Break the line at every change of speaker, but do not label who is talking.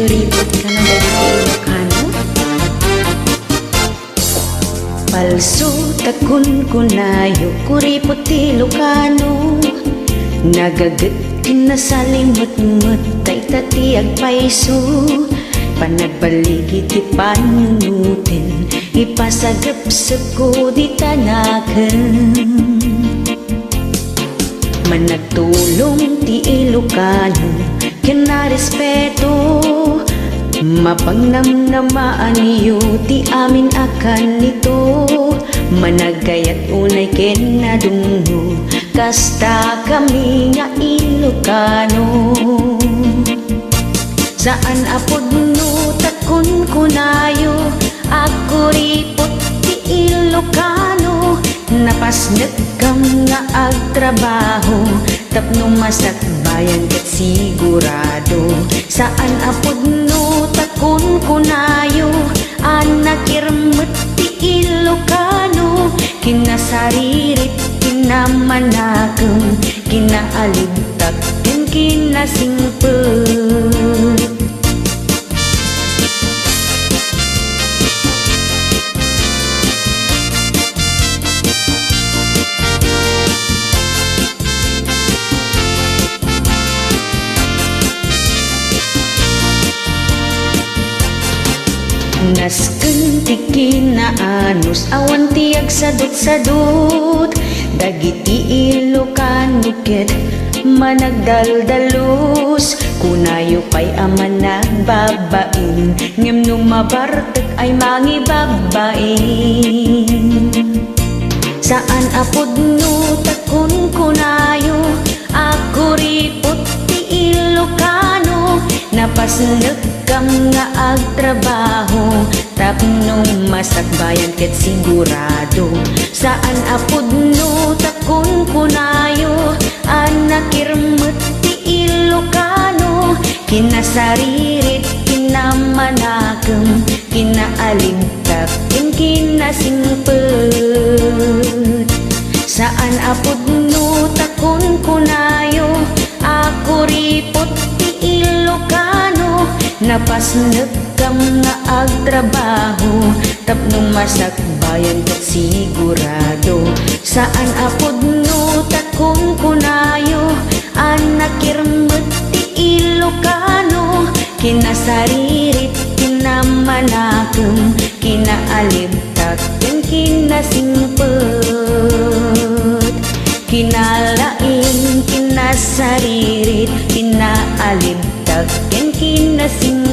Kuripot ka na dagiti Ilocano. Palso takun kunayo, kuripot ti Ilocano. Nagagat kinasalimot-mot tay tati agpaiso. Panagbaligi ti panunutin, ipasagapsag ko di tanakan. Managtulong ti Ilocano, kinarespeto. Mapangnamnamaan niyo ti amin akan nito. Managayat unay kinadungo, kasta kami nga Ilocano. Saan apod no takun kunayo, ako ripot ti Ilocano. Napasnet kam nga agtrabaho, tapno masakbayan ket sigurado. Saan apod no takun kunayo, anak irmet ti Ilocano. Kinasaririt, kinamanakam, kinaalibtak, ken kinasingpet. Nasken ti kinaanos, awan ti agsadot-sadot. Dagiti Ilocano ket managdaldalos. Kunayo pa'y aman nagbabain, ngem no mabartek ay mangibabain. Saan apod no takun kunayo, ako ripot ti Ilocano. Napasnek kam nga agtrabaho, tapno masakbayan ket sigurado. Saan apod no takun kunayo, anak irmet ti Ilocano. Kinasaririt, kinamanakam, kinaalibtak, ken kinasingpet. Saan apod no takun kunayo, ako ripot ti Ilocano. Napasnek kam nga agtrabaho, tapno masakbayan ket sigurado. Saan apod no takun kunayo, anak irmet ti Ilocano. Kinasaririt, kinamanakam, kinaalibtak, ken kinasingpet. Kinalain, kinasaririt, kinaalibtak, ken kinasingpet.